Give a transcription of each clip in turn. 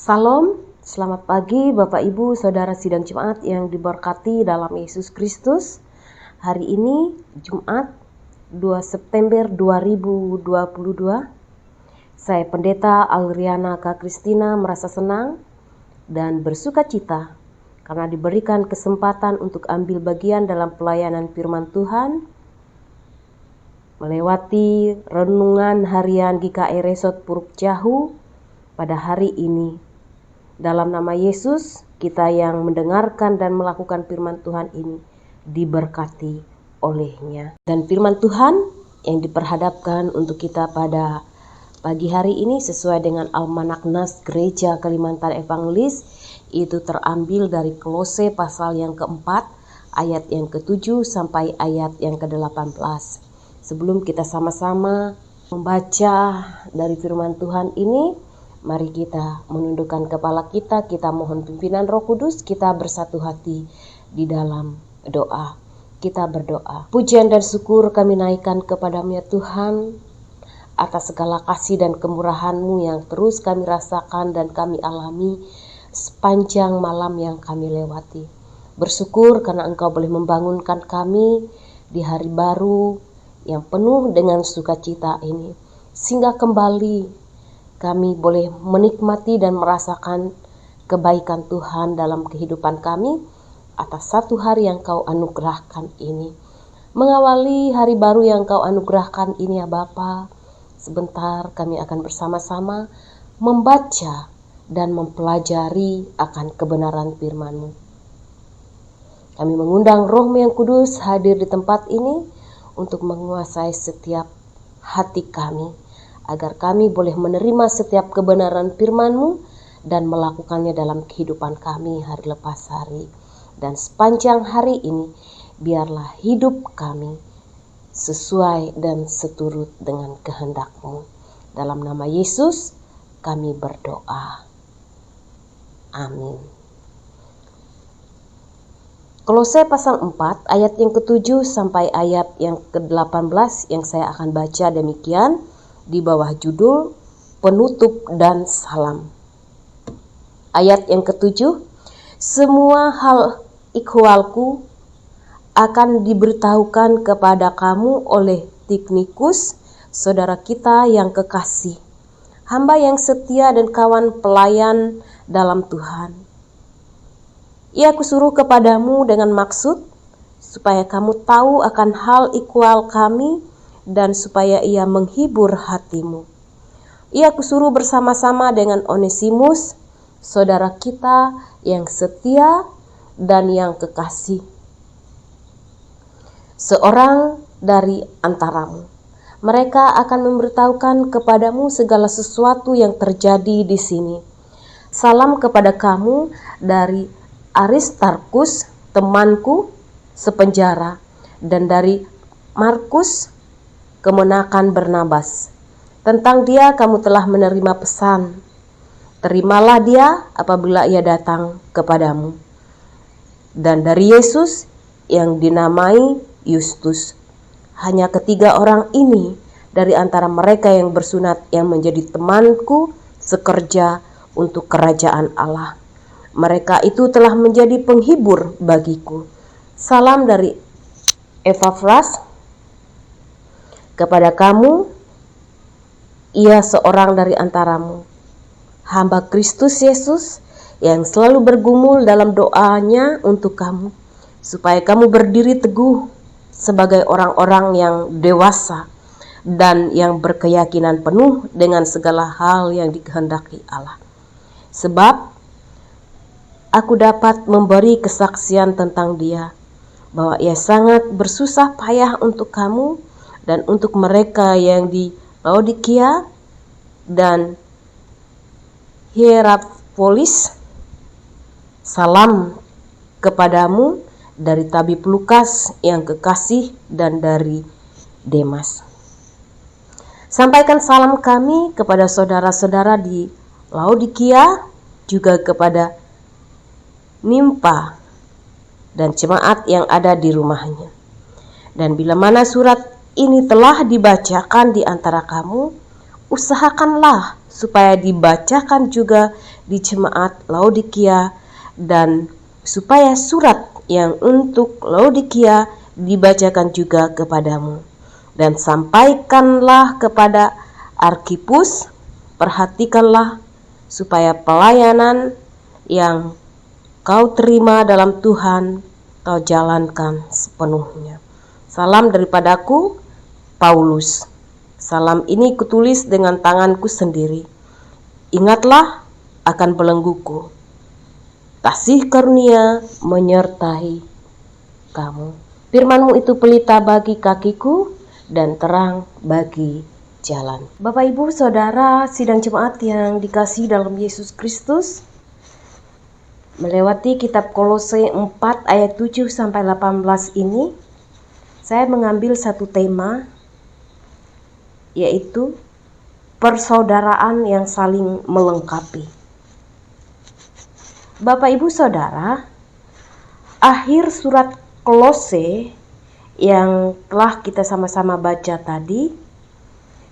Salam, selamat pagi Bapak Ibu, Saudara Sidang Jemaat yang diberkati dalam Yesus Kristus. Hari ini Jumat 2 September 2022. Saya Pendeta Auriana K. Kristina merasa senang dan bersuka cita karena diberikan kesempatan untuk ambil bagian dalam pelayanan firman Tuhan melewati renungan harian GKI Resort Puruk Jahu pada hari ini. Dalam nama Yesus, kita yang mendengarkan dan melakukan firman Tuhan ini diberkati olehnya. Dan firman Tuhan yang diperhadapkan untuk kita pada pagi hari ini sesuai dengan Almanak Nas Gereja Kalimantan Evangelis, itu terambil dari Kolose pasal yang keempat, ayat yang ke-7 sampai ayat yang ke-18. Sebelum kita sama-sama membaca dari firman Tuhan ini, mari kita menundukkan kepala kita mohon pimpinan Roh Kudus, kita bersatu hati di dalam doa. Kita berdoa. Pujian dan syukur kami naikkan kepadamu ya Tuhan, atas segala kasih dan kemurahan-Mu yang terus kami rasakan dan kami alami sepanjang malam yang kami lewati. Bersyukur karena Engkau boleh membangunkan kami di hari baru yang penuh dengan sukacita ini, sehingga kembali kami boleh menikmati dan merasakan kebaikan Tuhan dalam kehidupan kami atas satu hari yang Kau anugerahkan ini. Mengawali hari baru yang Kau anugerahkan ini ya Bapa, sebentar kami akan bersama-sama membaca dan mempelajari akan kebenaran firman-Mu. Kami mengundang Roh-Mu yang kudus hadir di tempat ini untuk menguasai setiap hati kami, agar kami boleh menerima setiap kebenaran firman-Mu dan melakukannya dalam kehidupan kami hari lepas hari. Dan sepanjang hari ini, biarlah hidup kami sesuai dan seturut dengan kehendak-Mu. Dalam nama Yesus, kami berdoa. Amin. Kolose pasal 4, ayat yang ke-7 sampai ayat yang ke-18 yang saya akan baca demikian, di bawah judul penutup dan salam. Ayat yang ke-7, semua hal ikhwalku akan diberitahukan kepada kamu oleh Tikhikus, saudara kita yang kekasih, hamba yang setia dan kawan pelayan dalam Tuhan. Ia kusuruh kepadamu dengan maksud supaya kamu tahu akan hal ikhwal kami dan supaya ia menghibur hatimu. Ia kusuruh bersama-sama dengan Onesimus, saudara kita yang setia dan yang kekasih, seorang dari antaramu. Mereka akan memberitahukan kepadamu segala sesuatu yang terjadi di sini. Salam kepada kamu dari Aristarkus, temanku sepenjara, dan dari Markus, kemenakan Barnabas. Tentang dia kamu telah menerima pesan. Terimalah dia apabila ia datang kepadamu. Dan dari Yesus yang dinamai Yustus. Hanya ketiga orang ini dari antara mereka yang bersunat yang menjadi temanku sekerja untuk kerajaan Allah. Mereka itu telah menjadi penghibur bagiku. Salam dari Epafras kepada kamu, ia seorang dari antaramu, hamba Kristus Yesus yang selalu bergumul dalam doanya untuk kamu, supaya kamu berdiri teguh sebagai orang-orang yang dewasa dan yang berkeyakinan penuh dengan segala hal yang dikehendaki Allah. Sebab aku dapat memberi kesaksian tentang dia, bahwa ia sangat bersusah payah untuk kamu dan untuk mereka yang di Laodikia dan Hierapolis. Salam kepadamu dari tabib Lukas yang kekasih dan dari Demas. Sampaikan salam kami kepada saudara-saudara di Laodikia, juga kepada Nimpa dan jemaat yang ada di rumahnya. Dan bila mana surat ini telah dibacakan di antara kamu, usahakanlah supaya dibacakan juga di jemaat Laodikia, dan supaya surat yang untuk Laodikia dibacakan juga kepadamu. Dan sampaikanlah kepada Arkhipus, perhatikanlah supaya pelayanan yang kau terima dalam Tuhan kau jalankan sepenuhnya. Salam daripadaku, Paulus. Salam ini kutulis dengan tanganku sendiri. Ingatlah akan belengguku. Kasih karunia menyertai kamu. Firman-Mu itu pelita bagi kakiku dan terang bagi jalan. Bapak, Ibu, Saudara, sidang jemaat yang dikasihi dalam Yesus Kristus, melewati kitab Kolose 4 ayat 7 sampai 18 ini, saya mengambil satu tema, yaitu persaudaraan yang saling melengkapi. Bapak, Ibu, Saudara, akhir surat Kolose yang telah kita sama-sama baca tadi,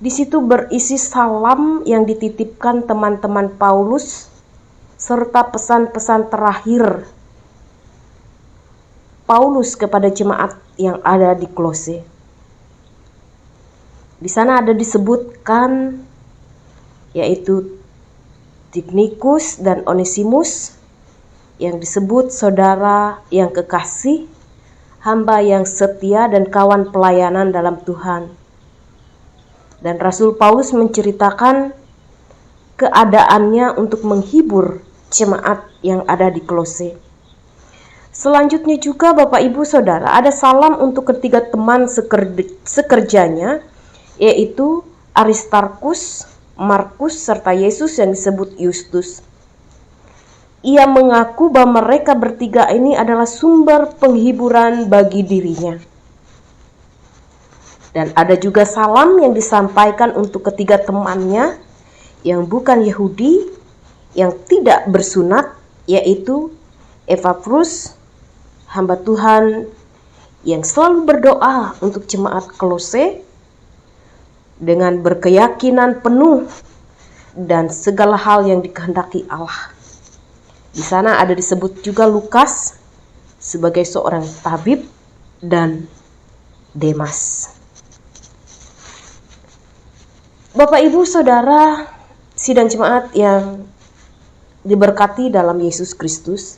di situ berisi salam yang dititipkan teman-teman Paulus serta pesan-pesan terakhir Paulus kepada jemaat yang ada di Kolose. Di sana ada disebutkan yaitu Tikhikus dan Onesimus, yang disebut saudara yang kekasih, hamba yang setia dan kawan pelayanan dalam Tuhan. Dan Rasul Paulus menceritakan keadaannya untuk menghibur jemaat yang ada di Kolose. Selanjutnya juga Bapak, Ibu, Saudara, ada salam untuk ketiga teman sekerjanya, yaitu Aristarkus, Markus, serta Yesus yang disebut Justus. Ia mengaku bahwa mereka bertiga ini adalah sumber penghiburan bagi dirinya. Dan ada juga salam yang disampaikan untuk ketiga temannya yang bukan Yahudi, yang tidak bersunat, yaitu Epaphras, hamba Tuhan yang selalu berdoa untuk jemaat Kolose dengan berkeyakinan penuh dan segala hal yang dikehendaki Allah. Di sana ada disebut juga Lukas sebagai seorang tabib dan Demas. Bapak, Ibu, Saudara, sidang jemaat yang diberkati dalam Yesus Kristus,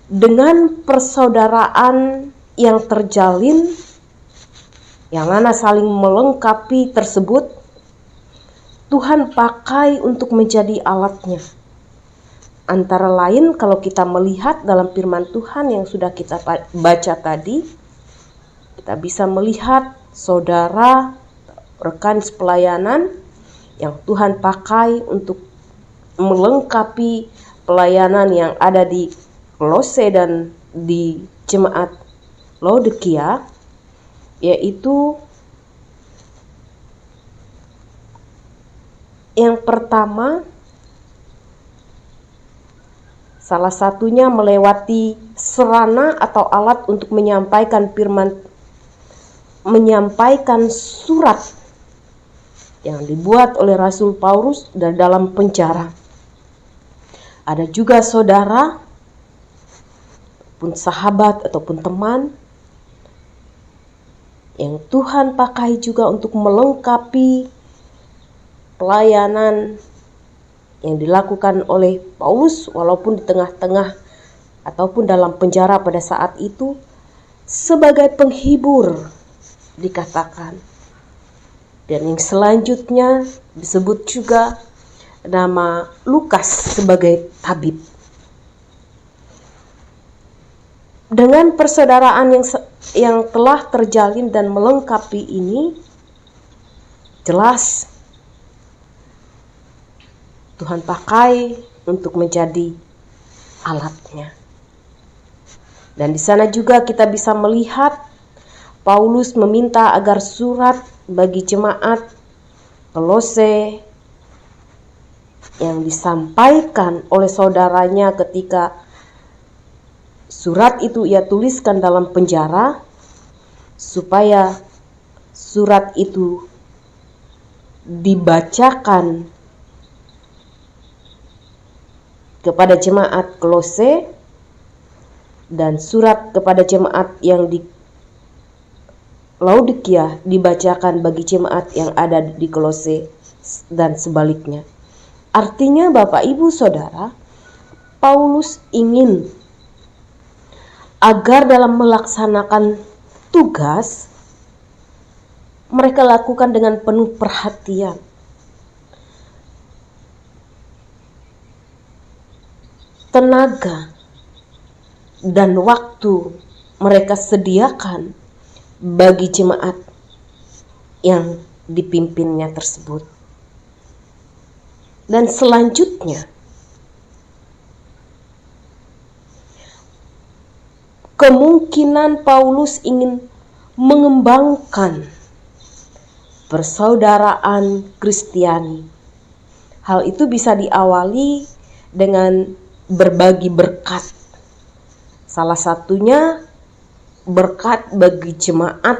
dengan persaudaraan yang terjalin, yang mana saling melengkapi tersebut, Tuhan pakai untuk menjadi alatnya. Antara lain kalau kita melihat dalam firman Tuhan yang sudah kita baca tadi, kita bisa melihat saudara, rekan pelayanan yang Tuhan pakai untuk melengkapi pelayanan yang ada di Kolose dan di jemaat Laodikia, yaitu yang pertama, salah satunya melewati sarana atau alat untuk menyampaikan firman, menyampaikan surat yang dibuat oleh Rasul Paulus dan dalam penjara. Ada juga saudara, pun sahabat ataupun teman yang Tuhan pakai juga untuk melengkapi pelayanan yang dilakukan oleh Paulus, walaupun di tengah-tengah ataupun dalam penjara pada saat itu, sebagai penghibur dikatakan. Dan yang selanjutnya disebut juga nama Lukas sebagai tabib. Dengan persaudaraan yang telah terjalin dan melengkapi ini, jelas Tuhan pakai untuk menjadi alatnya. Dan di sana juga kita bisa melihat Paulus meminta agar surat bagi jemaat Kolose yang disampaikan oleh saudaranya ketika surat itu ia tuliskan dalam penjara, supaya surat itu dibacakan kepada jemaat Kolose dan surat kepada jemaat yang di Laodikia dibacakan bagi jemaat yang ada di Kolose dan sebaliknya. Artinya Bapak Ibu Saudara, Paulus ingin agar dalam melaksanakan tugas mereka lakukan dengan penuh perhatian. Tenaga dan waktu mereka sediakan bagi jemaat yang dipimpinnya tersebut. Dan selanjutnya, kemungkinan Paulus ingin mengembangkan persaudaraan Kristiani. Hal itu bisa diawali dengan berbagi berkat. Salah satunya berkat bagi jemaat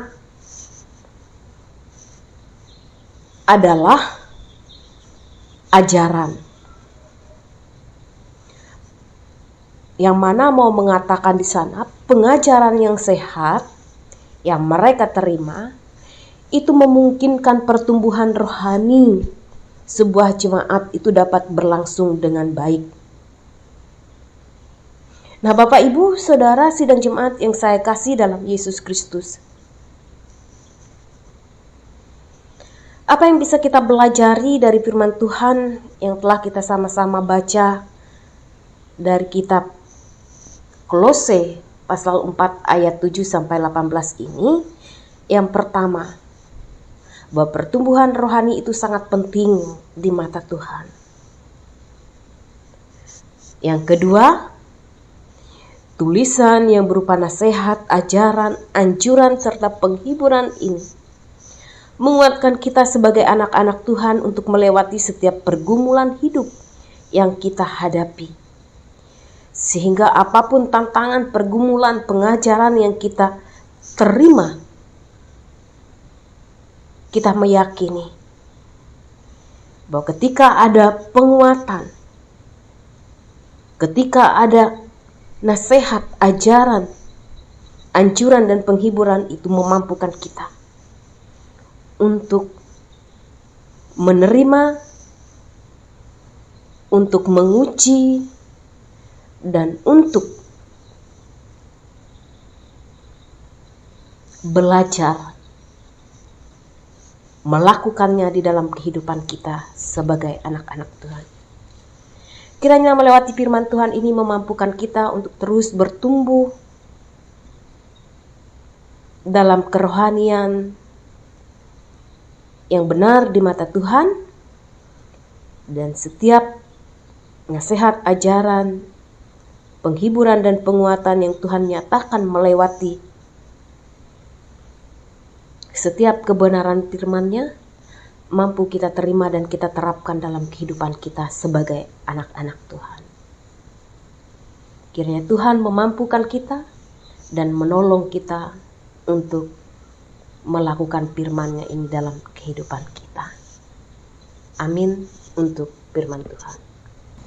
adalah ajaran. Yang mana mau mengatakan di sana pengajaran yang sehat yang mereka terima itu memungkinkan pertumbuhan rohani sebuah jemaat itu dapat berlangsung dengan baik. Nah, Bapak Ibu Saudara sidang jemaat yang saya kasih dalam Yesus Kristus, apa yang bisa kita pelajari dari firman Tuhan yang telah kita sama-sama baca dari kitab Kolose pasal 4 ayat 7 sampai 18 ini? Yang pertama, bahwa pertumbuhan rohani itu sangat penting di mata Tuhan. Yang kedua, tulisan yang berupa nasihat, ajaran, anjuran, serta penghiburan ini menguatkan kita sebagai anak-anak Tuhan untuk melewati setiap pergumulan hidup yang kita hadapi. Sehingga apapun tantangan, pergumulan, pengajaran yang kita terima, kita meyakini bahwa ketika ada penguatan, ketika ada nasihat, ajaran, anjuran, dan penghiburan itu memampukan kita untuk menerima, untuk menguji, dan untuk belajar melakukannya di dalam kehidupan kita sebagai anak-anak Tuhan. Kiranya melewati firman Tuhan ini memampukan kita untuk terus bertumbuh dalam kerohanian yang benar di mata Tuhan, dan setiap nasihat, ajaran, penghiburan, dan penguatan yang Tuhan nyatakan melewati setiap kebenaran firman-Nya mampu kita terima dan kita terapkan dalam kehidupan kita sebagai anak-anak Tuhan. Kiranya Tuhan memampukan kita dan menolong kita untuk melakukan firman-Nya ini dalam kehidupan kita. Amin untuk firman Tuhan.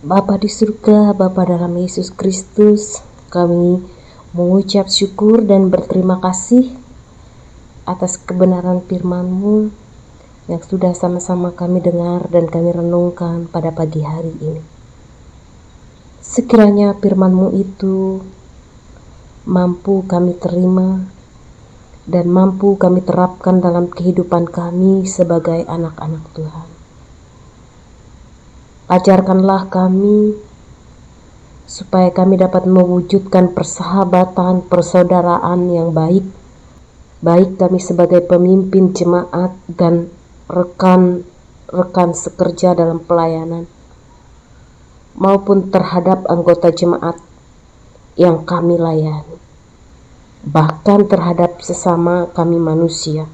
Bapa di surga, Bapa dalam Yesus Kristus, kami mengucap syukur dan berterima kasih atas kebenaran firman-Mu yang sudah sama-sama kami dengar dan kami renungkan pada pagi hari ini. Sekiranya firman-Mu itu mampu kami terima dan mampu kami terapkan dalam kehidupan kami sebagai anak-anak Tuhan. Ajarkanlah kami supaya kami dapat mewujudkan persahabatan, persaudaraan yang baik, baik kami sebagai pemimpin jemaat dan rekan-rekan sekerja dalam pelayanan, maupun terhadap anggota jemaat yang kami layani, bahkan terhadap sesama kami manusia.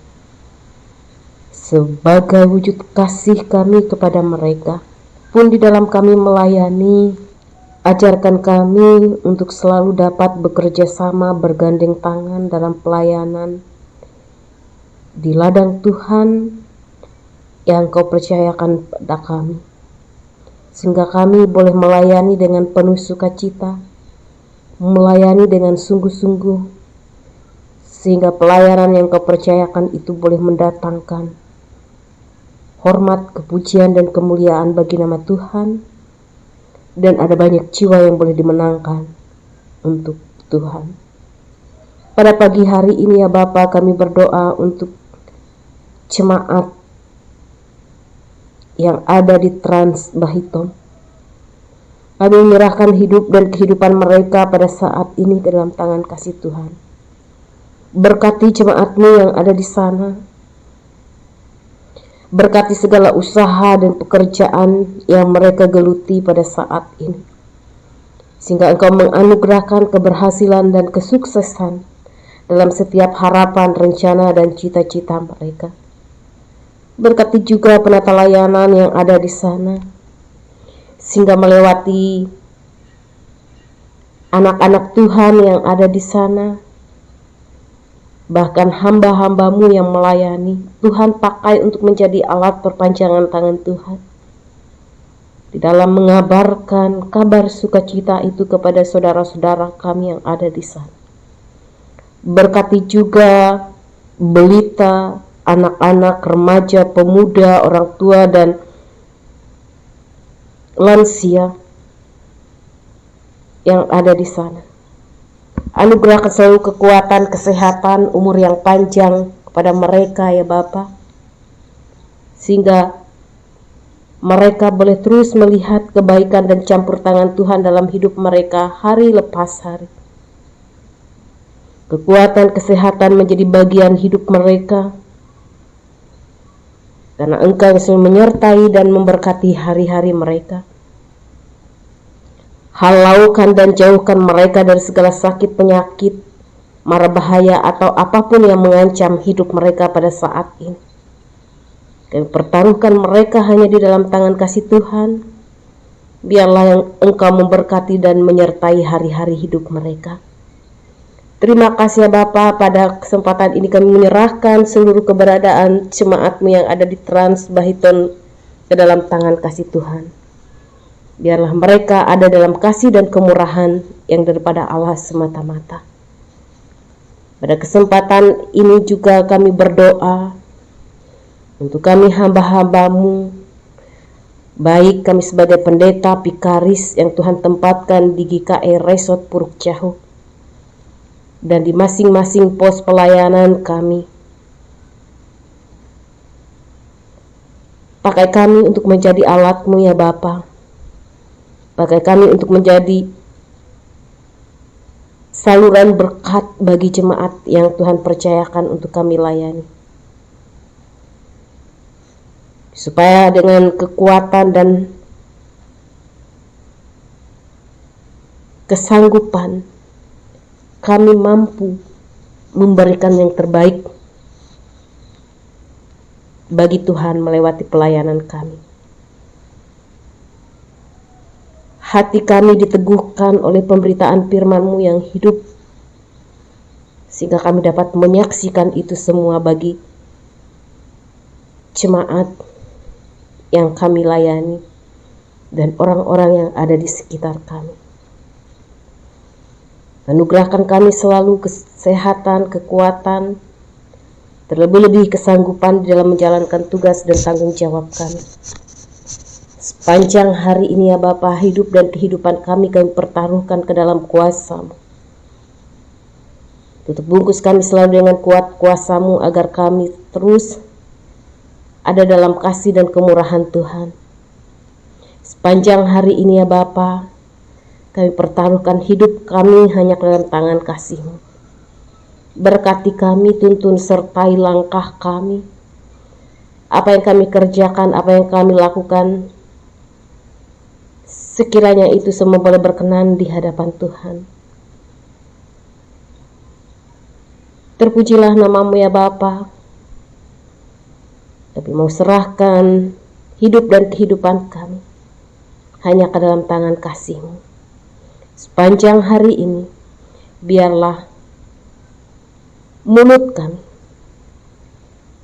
Sebagai wujud kasih kami kepada mereka, pun di dalam kami melayani, ajarkan kami untuk selalu dapat bekerja sama bergandeng tangan dalam pelayanan di ladang Tuhan yang Kau percayakan pada kami, sehingga kami boleh melayani dengan penuh sukacita, melayani dengan sungguh-sungguh, sehingga pelayanan yang Kau percayakan itu boleh mendatangkan hormat, kepujian, dan kemuliaan bagi nama Tuhan, dan ada banyak jiwa yang boleh dimenangkan untuk Tuhan. Pada pagi hari ini ya Bapa, kami berdoa untuk jemaat yang ada di Trans Bahiton. Kami menyerahkan hidup dan kehidupan mereka pada saat ini ke dalam tangan kasih Tuhan. Berkati jemaat-Mu yang ada di sana. Berkati segala usaha dan pekerjaan yang mereka geluti pada saat ini. Sehingga Engkau menganugerahkan keberhasilan dan kesuksesan dalam setiap harapan, rencana, dan cita-cita mereka. Berkati juga penata layanan yang ada di sana, sehingga melewati anak-anak Tuhan yang ada di sana, bahkan hamba-hamba-Mu yang melayani, Tuhan pakai untuk menjadi alat perpanjangan tangan Tuhan di dalam mengabarkan kabar sukacita itu kepada saudara-saudara kami yang ada di sana. Berkati juga belita, anak-anak, remaja, pemuda, orang tua, dan lansia yang ada di sana. Anugerahkan selalu kekuatan, kesehatan, umur yang panjang kepada mereka ya Bapa, sehingga mereka boleh terus melihat kebaikan dan campur tangan Tuhan dalam hidup mereka hari lepas hari. Kekuatan, kesehatan menjadi bagian hidup mereka, karena Engkau yang selalu menyertai dan memberkati hari-hari mereka. Halaukan dan jauhkan mereka dari segala sakit, penyakit, mara bahaya, atau apapun yang mengancam hidup mereka pada saat ini. Kami pertaruhkan mereka hanya di dalam tangan kasih Tuhan. Biarlah yang Engkau memberkati dan menyertai hari-hari hidup mereka. Terima kasih ya Bapa, pada kesempatan ini kami menyerahkan seluruh keberadaan jemaat-Mu yang ada di Trans Bahiton ke dalam tangan kasih Tuhan. Biarlah mereka ada dalam kasih dan kemurahan yang daripada Allah semata-mata. Pada kesempatan ini juga kami berdoa untuk kami hamba-hamba-Mu, baik kami sebagai pendeta, pikaris yang Tuhan tempatkan di GKI Resort Puruk Jahu, dan di masing-masing pos pelayanan kami. Pakai kami untuk menjadi alat-Mu ya Bapa. Pakai kami untuk menjadi saluran berkat bagi jemaat yang Tuhan percayakan untuk kami layani. Supaya dengan kekuatan dan kesanggupan kami mampu memberikan yang terbaik bagi Tuhan melewati pelayanan kami. Hati kami diteguhkan oleh pemberitaan firman-Mu yang hidup, sehingga kami dapat menyaksikan itu semua bagi jemaat yang kami layani dan orang-orang yang ada di sekitar kami. Anugerahkan kami selalu kesehatan, kekuatan, terlebih-lebih kesanggupan di dalam menjalankan tugas dan tanggung jawab kami. Sepanjang hari ini ya Bapa, hidup dan kehidupan kami pertaruhkan ke dalam kuasa-Mu. Tutup bungkus kami selalu dengan kuat kuasa-Mu agar kami terus ada dalam kasih dan kemurahan Tuhan. Sepanjang hari ini ya Bapa, kami pertaruhkan hidup kami hanya ke dalam tangan kasih-Mu. Berkati kami, tuntun sertai langkah kami. Apa yang kami kerjakan, apa yang kami lakukan, sekiranya itu semua boleh berkenan di hadapan Tuhan. Terpujilah nama-Mu ya Bapa. Kami mau serahkan hidup dan kehidupan kami hanya ke dalam tangan kasih-Mu. Sepanjang hari ini, biarlah mulut kami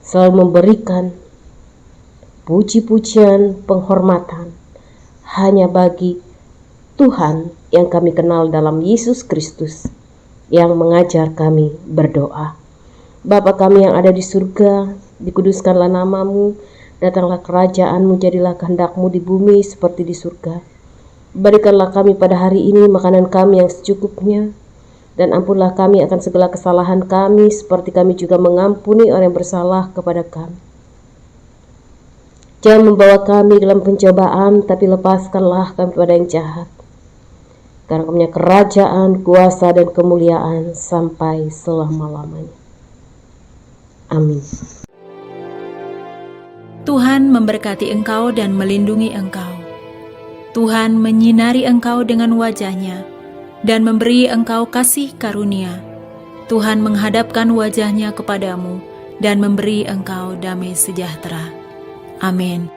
selalu memberikan puji-pujian, penghormatan hanya bagi Tuhan yang kami kenal dalam Yesus Kristus yang mengajar kami berdoa. Bapa kami yang ada di surga, dikuduskanlah namamu, datanglah kerajaanmu, jadilah kehendak-Mu di bumi seperti di surga. Berikanlah kami pada hari ini makanan kami yang secukupnya, dan ampunlah kami akan segala kesalahan kami, seperti kami juga mengampuni orang yang bersalah kepada kami. Jangan membawa kami dalam pencobaan, tapi lepaskanlah kami pada yang jahat. Karena Kau punya kerajaan, kuasa, dan kemuliaan sampai selama-lamanya. Amin. Tuhan memberkati engkau dan melindungi engkau. Tuhan menyinari engkau dengan wajah-Nya dan memberi engkau kasih karunia. Tuhan menghadapkan wajah-Nya kepadamu dan memberi engkau damai sejahtera. Amin.